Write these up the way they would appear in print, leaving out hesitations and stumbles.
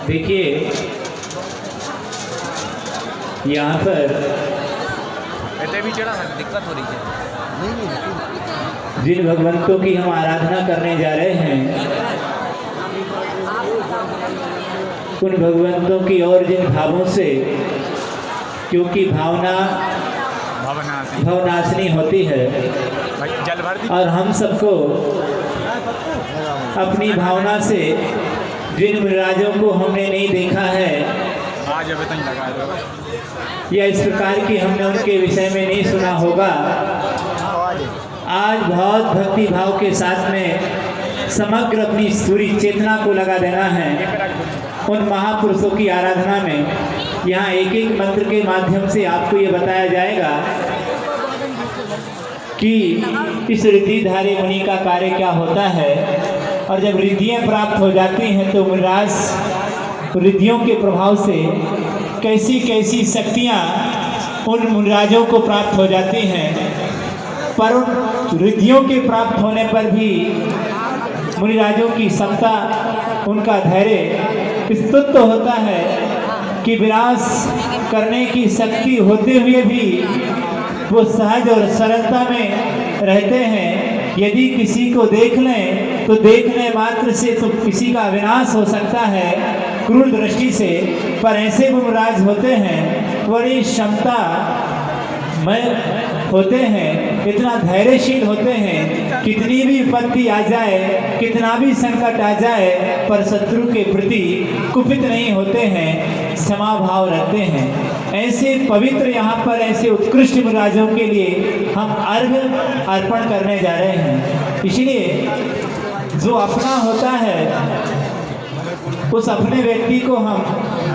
देखिए, यहाँ पर भी चढ़ा ना दिक्कत हो रही है। जिन भगवंतों की हम आराधना करने जा रहे हैं, उन भगवंतों की और जिन भावों से, क्योंकि भावना भवनाशिनी होती है और हम सबको अपनी भावना से जिन मुनिराजों को हमने नहीं देखा है या इस प्रकार की हमने उनके विषय में नहीं सुना होगा, आज बहुत भक्ति भाव के साथ में समग्र अपनी सूरी चेतना को लगा देना है उन महापुरुषों की आराधना में। यहाँ एक एक मंत्र के माध्यम से आपको ये बताया जाएगा कि इस रिद्धिधारी मुनि का कार्य क्या होता है, और जब रिद्धियाँ प्राप्त हो जाती हैं तो मुनिराज रिद्धियों के प्रभाव से कैसी कैसी शक्तियाँ उन मुनिराजों को प्राप्त हो जाती हैं। पर उन रिद्धियों के प्राप्त होने पर भी मुनिराजों की क्षमता, उनका धैर्य स्तुत होता है कि विनाश करने की शक्ति होते हुए भी वो सहज और सरलता में रहते हैं। यदि किसी को देख लें तो देखने मात्र से तो किसी का विनाश हो सकता है क्रूर दृष्टि से, पर ऐसे मुनिराज होते हैं, बड़ी क्षमता में होते हैं, इतना धैर्यशील होते हैं, कितनी भी विपत्ति आ जाए, कितना भी संकट आ जाए, पर शत्रु के प्रति कुपित नहीं होते हैं, क्षमा भाव रखते हैं। ऐसे पवित्र यहाँ पर ऐसे उत्कृष्ट मुनिराजों के लिए हम अर्घ अर्पण करने जा रहे हैं। इसलिए जो अपना होता है उस अपने व्यक्ति को हम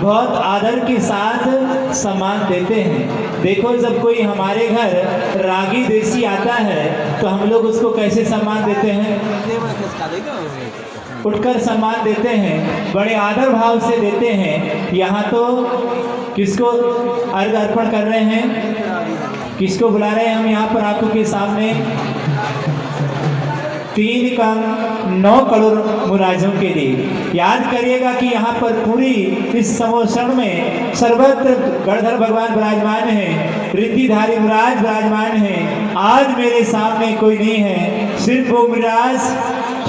बहुत आदर के साथ सम्मान देते हैं। देखो, जब कोई हमारे घर रागी देसी आता है तो हम लोग उसको कैसे सम्मान देते हैं? उठकर सम्मान देते हैं, बड़े आदर भाव से देते हैं। यहाँ तो किसको अर्घ अर्पण कर रहे हैं, किसको बुला रहे हैं हम यहाँ पर आंखों के सामने? 3 कम 9 करोड़ मुनिराजों के लिए। याद करिएगा कि यहाँ पर पूरी इस समोषण में सर्वत्र गणधर भगवान विराजमान हैं, रिद्धिधारी मुनिराज विराजमान हैं। आज मेरे सामने कोई नहीं है, सिर्फ वो मुनिराज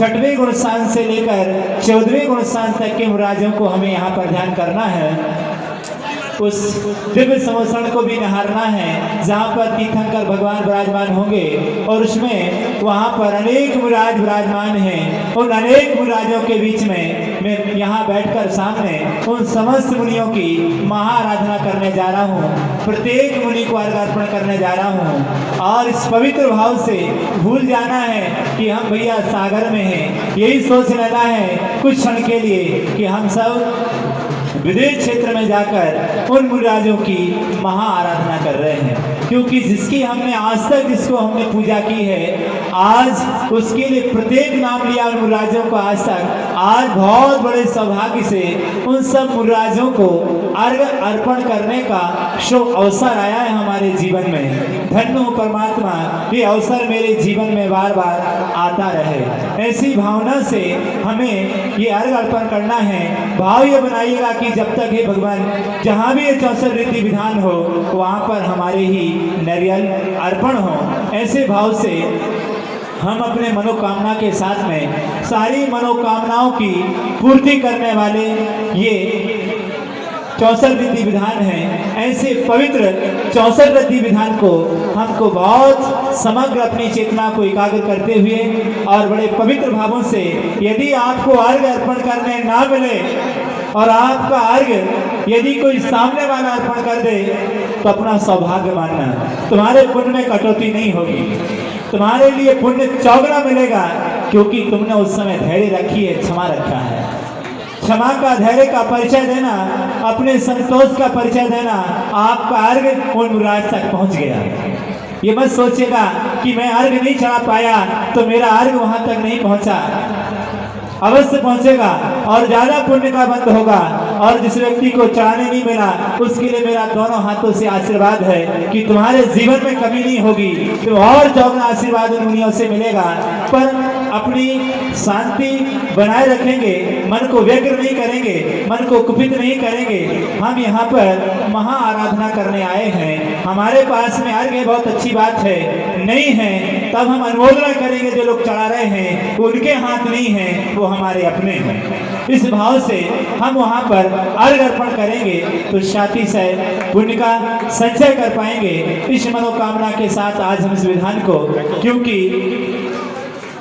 6वें गुण स्थान से लेकर 14वें गुण स्थान तक के मुनिराजों को हमें यहाँ पर ध्यान करना है। उस दिव्य समोषण को भी निहारना है जहाँ पर तीर्थंकर भगवान विराजमान होंगे, और उसमें वहाँ पर अनेक मुनिराज विराजमान हैं। उन अनेक मुनिराजों के बीच में मैं यहाँ बैठकर सामने उन समस्त मुनियों की महाआराधना करने जा रहा हूँ, प्रत्येक मुनि को अर्घ अर्पण करने जा रहा हूँ। और इस पवित्र भाव से भूल जाना है कि हम भैया सागर में हैं, यही सोच लेना है कुछ क्षण के लिए कि हम सब विदेश क्षेत्र में जाकर उन मुनिराजों की महा आराधना कर रहे हैं, क्योंकि जिसकी हमने आज तक जिसको हमने पूजा की है, आज उसके लिए प्रत्येक नाम लिया उन मुनिराजों को आज तक। आज बहुत बड़े सौभाग्य से उन सब मुनिराजों को अर्घ अर्पण करने का शुभ अवसर आया है हमारे जीवन में। धन्य हो परमात्मा, ये अवसर मेरे जीवन में बार बार आता रहे। ऐसी भावना से हमें ये अर्घ अर्पण करना है। भाव ये बनाइएगा कि जब तक हे भगवान जहाँ भी ये 64 रीति विधान हो वहाँ पर हमारे ही नारियल अर्पण हो। ऐसे भाव से हम अपने मनोकामना के साथ में सारी मनोकामनाओं की पूर्ति करने वाले ये 64 विधि विधान हैं। ऐसे पवित्र 64 विधि विधान को हमको बहुत समग्र अपनी चेतना को एकाग्र करते हुए और बड़े पवित्र भावों से, यदि आपको अर्घ अर्पण करने ना मिले और आपका अर्घ यदि कोई सामने वाला अर्पण कर दे तो अपना सौभाग्य मानना, तुम्हारे पुण्य में कटौती नहीं होगी, तुम्हारे लिए पुण्य चौगुना मिलेगा, क्योंकि तुमने उस समय धैर्य रखी है, क्षमा रखा है। क्षमा का, धैर्य का परिचय देना, अपने संतोष का परिचय देना, आपका अर्घ उन मुनिराज तक पहुंच गया। ये मत सोचेगा कि मैं अर्घ नहीं चढ़ा पाया तो मेरा अर्घ वहां तक नहीं पहुंचा, अवश्य पहुंचेगा और ज्यादा पुण्य का बंद होगा। और जिस व्यक्ति को चढ़ाने नहीं मिला उसके लिए मेरा दोनों हाथों से आशीर्वाद है कि तुम्हारे जीवन में कमी नहीं होगी, तो और चौगुना आशीर्वाद उन मुनियों से मिलेगा। पर अपनी शांति बनाए रखेंगे, मन को व्यग्र नहीं करेंगे, मन को कुपित नहीं करेंगे। हम यहाँ पर महा आराधना करने आए हैं। हमारे पास में अर्घ्य बहुत अच्छी बात है, नहीं है तब हम अनुमोदना करेंगे। जो लोग चढ़ा रहे हैं उनके हाथ नहीं है, वो हमारे अपने हैं। इस भाव से हम वहाँ पर अर्घ अर्पण करेंगे तो शांति से पुण्य का संचय कर पाएंगे। इस मनोकामना के साथ आज हम इस विधान को, क्योंकि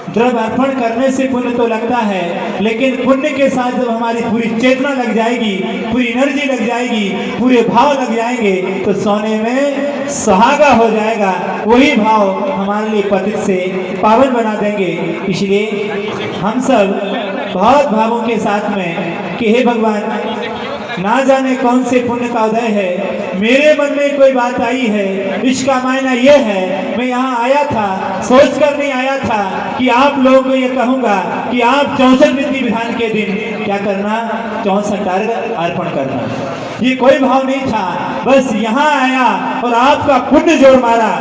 द्रव्य अर्पण करने से पुण्य तो लगता है, लेकिन पुण्य के साथ जब हमारी पूरी चेतना लग जाएगी, पूरी एनर्जी लग जाएगी, पूरे भाव लग जाएंगे तो सोने में सुहागा हो जाएगा। वही भाव हमारे लिए पतित से पावन बना देंगे। इसलिए हम सब बहुत भावों के साथ में कि हे भगवान, ना जाने कौन से पुण्य का उदय है, मेरे मन में कोई बात आई है। इसका मायना यह है, मैं यहाँ आया था सोच कर नहीं आया था कि आप लोगों को ये कहूँगा कि आप 64 विधि विधान के दिन क्या करना, 64 अर्घ अर्पण करना। ये कोई भाव नहीं था, बस यहाँ आया और आपका पुण्य जोड़ मारा।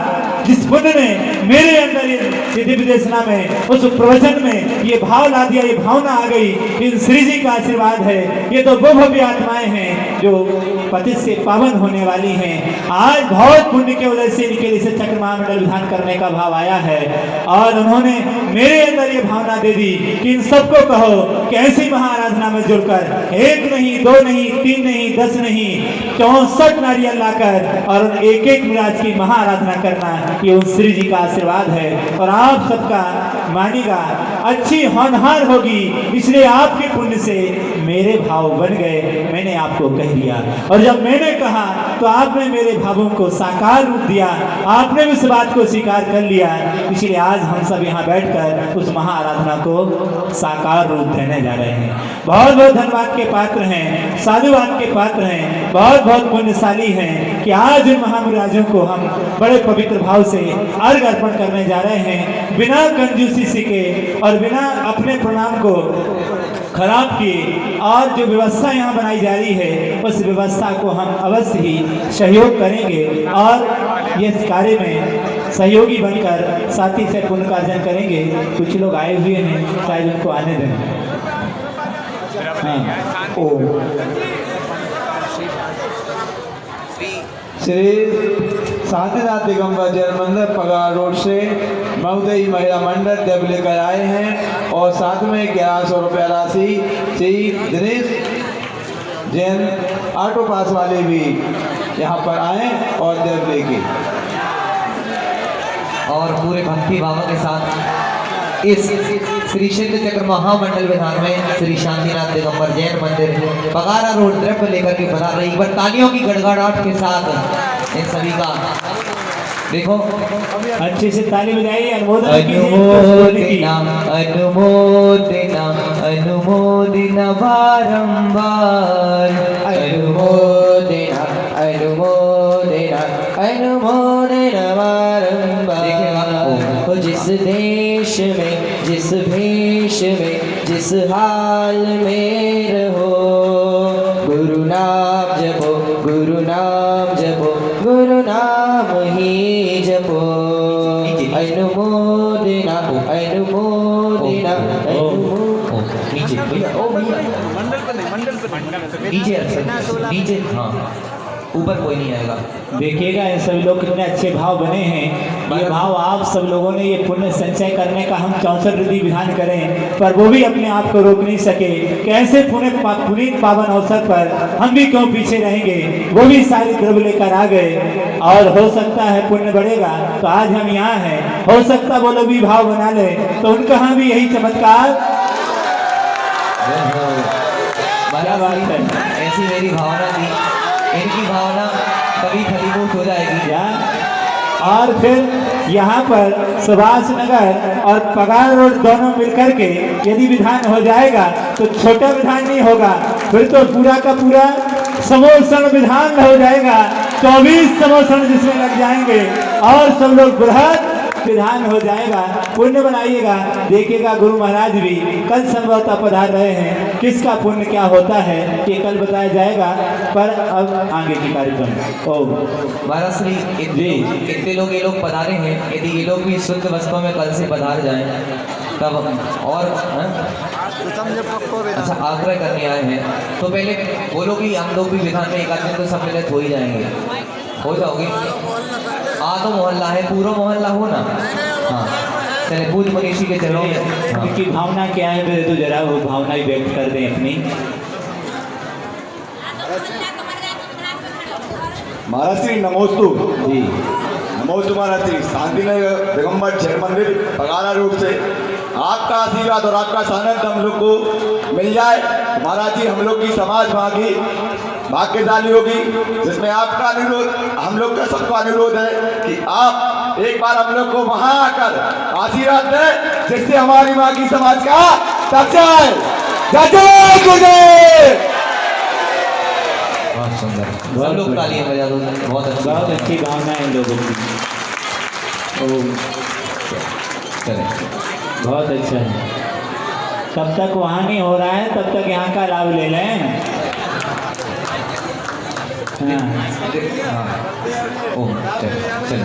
जिस पुण्य ने मेरे अंदर ये दिव्य देशना में, उस प्रवचन में ये भाव ला दिया, ये भावना आ गई। इन श्री जी का आशीर्वाद है। ये तो वो भव्य आत्माएं हैं जो पतित से पावन होने वाली हैं। आज बहुत पुण्य के वजह से इनके लिए चक्र महामंडल विधान करने का भाव आया है और उन्होंने मेरे अंदर ये भावना दे दी कि इन सबको कहो कि ऐसी महाआराधना में जुड़कर 1 नहीं 2 नहीं 3 नहीं 10 नहीं 64 नारियल लाकर और एक एक मिराज की महाआराधना करना, ये उन श्री जी का आशीर्वाद है। और आप सबका मानिएगा अच्छी होनहार होगी। इसलिए आपके पुण्य से मेरे भाव बन गए, मैंने आपको कह दिया। और जब मैंने कहा तो आपने मेरे भावों को साकार रूप दिया, आपने भी इस बात को स्वीकार कर लिया। इसलिए आज हम सब यहाँ बैठकर उस महाआराधना को साकार रूप देने जा रहे हैं। बहुत बहुत धन्यवाद के पात्र हैं, साधुवाद के पात्र हैं, बहुत बहुत पुण्यशाली हैं कि आज उन महामुराजों को हम बड़े पवित्र भाव से अर्घ अर्पण करने जा रहे हैं, बिना कंजूसी सीखे और बिना अपने प्रणाम को खराब किए। और जो व्यवस्था यहाँ बनाई जा रही है उस व्यवस्था को हम अवश्य ही सहयोग करेंगे और इस कार्य में सहयोगी बनकर साथी से पुण्य का अर्जन करेंगे। कुछ लोग आए हुए हैं, शायद उनको आने दें। हाँ, ओ श्री शांतिनाथ दिगंबर जैन मंदिर पगार रोड से महोदय महिला मंडल देव लेकर आए हैं और साथ में 1100 रुपया राशि श्री दिनेश जैन ऑटो पास वाले भी यहाँ पर आए और देव लेके और पूरे भक्ति भाव के साथ इस श्री सिद्ध चक्र महामंडल विधान में श्री शांतिनाथ दिगंबर जैन मंदिर पगारा रोड द्रव्य लेकर के बता रही। एक बार तालियों की गड़गड़ाहट के साथ इन सभी का देखो अच्छे से ताली बजाइए। अनुमोदना अनुमोदना अनुमोदना अनुमोदना बारंबार अनुमोदना अनुमोदना अनुमोदना बारंबार। देखिएगा जिस देश में, जिस भेष में, जिस हाल में रहो, गुरु नाम जपो, गुरु नाम जपो, गुरु नाम ही जपो। अनुमोदना अनुमोदना नीचे भैया, ओ भैया नीचे, हाँ ऊपर कोई नहीं आएगा। देखिएगा ये सभी लोग कितने अच्छे भाव बने हैं। ये भाव आप सब लोगों ने ये पुण्य संचय करने का हम 64 विधि विधान करें, पर वो भी अपने आप को रोक नहीं सके। कैसे पुनीत पावन अवसर पर हम भी क्यों पीछे रहेंगे, वो भी सारी द्रव्य लेकर आ गए। और हो सकता है पुण्य बढ़ेगा तो आज हम यहाँ हैं, हो सकता वो लोग भी भाव बना ले तो उनका यहाँ भी यही चमत्कार। क्या बात है, ऐसी मेरी भावना थी, इनकी भावना कभी फलीभूत हो जाएगी क्या। और फिर यहाँ पर सुभाष नगर और पगार रोड दोनों मिलकर के यदि विधान हो जाएगा तो छोटा विधान नहीं होगा, फिर तो पूरा का पूरा समोषण विधान हो जाएगा। 24 समोषण जिसमें लग जाएंगे और सब लोग बृहद विधान हो जाएगा। पुण्य बनाइएगा। देखिएगा गुरु महाराज भी कल संभवतः पधार रहे हैं। किसका पुण्य क्या होता है ये कल बताया जाएगा, पर अब आगे की कार्यक्रम। ओ महाराज श्री इतने लोग ये लोग पधारे हैं, यदि ये लोग भी शुद्ध वस्त्रों में कल से पधार जाएं तब और अच्छा आग्रह करने आए हैं तो पहले बोलो कि हम लोग भी विधान में एक आदमी तो सम्मिलित हो ही जाएंगे, हो जाओगे। तो मोहल्ला है, पूरा मोहल्ला हो ना। हाँ चले पूज मनीषी के चलो। हाँ। की भावना क्या है मेरे तो जरा वो भावना ही व्यक्त कर दें अपनी। महाराज श्री नमोस्तु। जी नमोस्तु महाराज श्री। शांतिनगर दिगंबर जैन मंदिर बगाना रोड से आपका आशीर्वाद और आपका सानंद हम लोग को मिल जाए। महाराज जी हम लोग की समाज भाग्यशाली होगी, जिसमें आपका अनुरोध, हम लोग का सबका अनुरोध है कि आप एक बार हम लोग को वहां आकर आशीर्वाद दें, जिससे हमारी माँ की समाज का सच्चाई जय गुजरे। बहुत सुंदर, सब लोग तालियां बजा दो। बहुत अच्छी भावना है इन लोगों की। चले बहुत अच्छा है। तब तक वहाँ नहीं हो रहा है, तब तक यहाँ का लाभ ले लें। हाँ ओह चले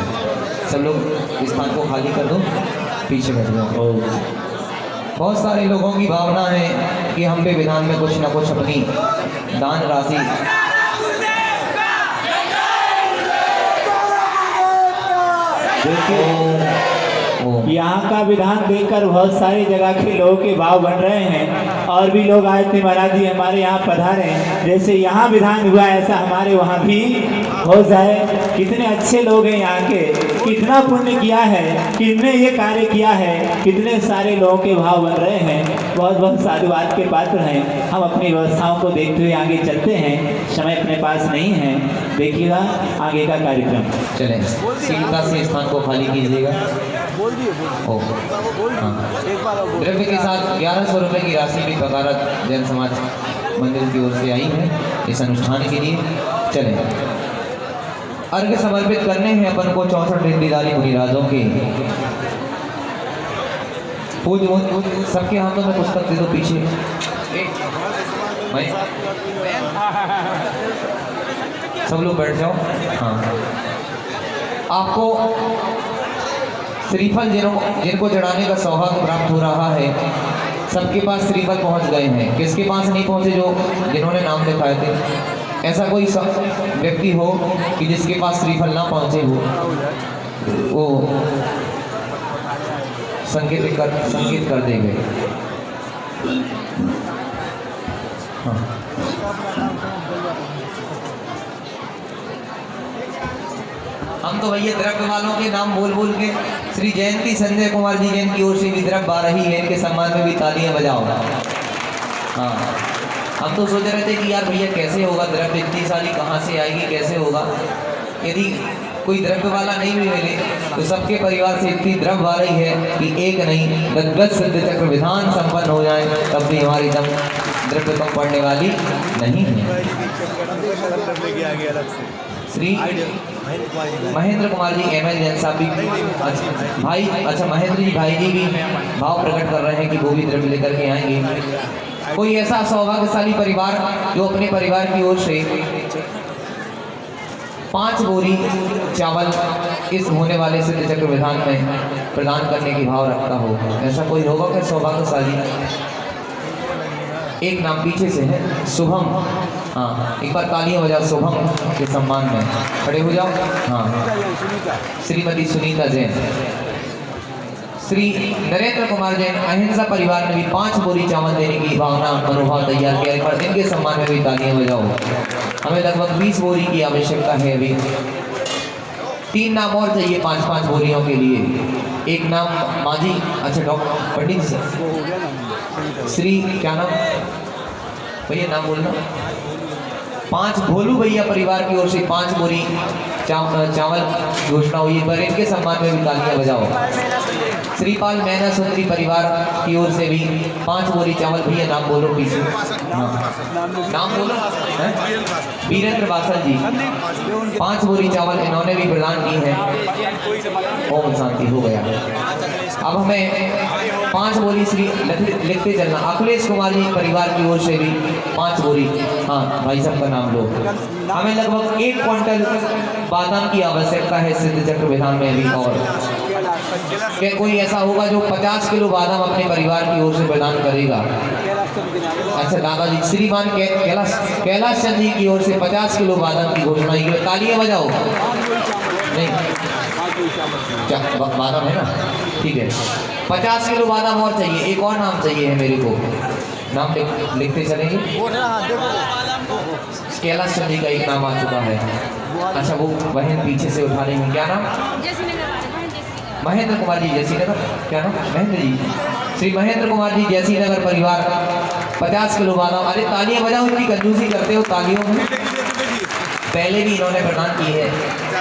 सब लोग स्थान को खाली कर दो, पीछे बैठ जाओ। बहुत सारे लोगों की भावना है कि हम भी विधान में कुछ ना कुछ अपनी दान राशि यहाँ का विधान देखकर बहुत सारी जगह के लोगों के भाव बन रहे हैं और भी लोग आए थे महाराज जी हमारे यहाँ पधारे, जैसे यहाँ विधान हुआ ऐसा हमारे वहाँ भी हो जाए। कितने अच्छे लोग हैं यहाँ के, कितना पुण्य किया है, कितने ये कार्य किया है, कितने सारे लोगों के भाव बन रहे हैं। बहुत बहुत साधुवाद के पात्र हैं। हम अपनी व्यवस्थाओं को देखते हुए आगे चलते हैं, समय अपने पास नहीं है। देखिएगा आगे का कार्यक्रम। चलें शीघ्रता से स्थान को खाली कीजिएगा। द्रव्य के साथ 1100 रुपये की राशि भी बगारत जैन समाज मंदिर की ओर से आई है इस अनुष्ठान के लिए। चलें अर्घ्य समर्पित करने हैं अपन को 64 रिद्धिदारी मुनिराजों के। पूज सबके हाथों में पुस्तक दे दो पीछे। सब लोग बैठ जाओ। हाँ आपको श्रीफल जिनको चढ़ाने का सौभाग्य प्राप्त हो रहा है, सबके पास श्रीफल पहुंच गए हैं। किसके पास नहीं पहुंचे? जिन्होंने नाम लिखाए थे। ऐसा कोई व्यक्ति हो कि जिसके पास श्रीफल ना पहुंचे हो, वो संकेत कर देंगे। हाँ हम तो भैया द्रव्य वालों के नाम बोल बोल के श्री जयंती संजय कुमार जी जैन की ओर से भी द्रव्य आ रही है, इनके सम्मान में भी तालियां बजाओ। हाँ हम तो सोच रहे थे कि यार भैया कैसे होगा, द्रव्य इतनी सारी कहाँ से आएगी, कैसे होगा। यदि कोई द्रव्य वाला नहीं भी मिले तो सबके परिवार से इतनी द्रव्य आ रही है कि एक नहीं 10 सिद्ध चक्र विधान संपन्न हो जाए, तब भी हमारी दम द्रव्य कम पड़ने वाली नहीं है। श्री महेंद्र कुमार जी ML जैन साहब भी भाई, अच्छा महेंद्र जी भाई जी भी भाव प्रकट कर रहे हैं कि वो भी द्रव्य लेकर के आएंगे। कोई ऐसा सौभाग्यशाली परिवार जो अपने परिवार की ओर से 5 बोरी चावल इस होने वाले सिद्ध चक्र विधान में प्रदान करने की भाव रखता हो, ऐसा कोई होगा क्या सौभाग्यशाली? एक नाम पीछे से है शुभम। हाँ एक बार तालियां बजाओ शुभम के सम्मान में, खड़े हो जाओ। हाँ श्रीमती सुनीता जैन, श्री नरेंद्र कुमार जैन अहिंसा परिवार ने भी 5 बोरी चावल देने की भावना मनोभाव तैयार किया, एक बार इनके सम्मान में भी तालियां बजाओ। हमें लगभग 20 बोरी की आवश्यकता है अभी। 3 नाम और चाहिए 5-5 बोरियों के लिए। एक नाम माजी, अच्छा डॉक्टर पंडित जी, श्री क्या नाम भैया, नाम बोलना। 5 भोलू भैया परिवार की ओर से 5 बोरी चावल घोषणा हुई है, पर इनके सम्मान में भी तालियां बजाओ। श्रीपाल मैना सुंदरी परिवार की ओर से भी 5 बोरी चावल। भैया नाम बोलो पीछे। नाम बोलो। वीरेंद्र बासल जी 5 बोरी चावल इन्होंने भी प्रदान की है। ओम शांति हो गया। अब हमें 5 बोरी श्री लिखते चलना। अखिलेश कुमार जी परिवार की ओर से भी 5 बोरी। हाँ भाई साहब का नाम लो। हमें लगभग 1 क्विंटल बादाम की आवश्यकता है सिद्ध चक्र विधान में भी। और कि कोई ऐसा होगा जो 50 किलो बादाम अपने परिवार की ओर से प्रदान करेगा? अच्छा दादाजी, श्रीमान कैलाश चंद जी की ओर से 50 किलो बादाम की घोषणा की। तालियां बजाओ। नहीं बादाम है ना, ठीक है। 50 किलो बादाम और चाहिए। एक और नाम चाहिए है मेरे को, नाम लिखते चलेंगे। कैलाश चंद जी का एक नाम आ चुका है। अच्छा वो बहन पीछे से उठा रही है, क्या नाम? महेंद्र कुमार जी जैसी नगर। क्या नाम? महेंद्र जी। श्री महेंद्र कुमार जी जैसी नगर परिवार 50 किलो बादाम। अरे तालियां बजाओ, इतनी कंजूसी करते हो तालियों में। पहले भी इन्होंने प्रदान की है।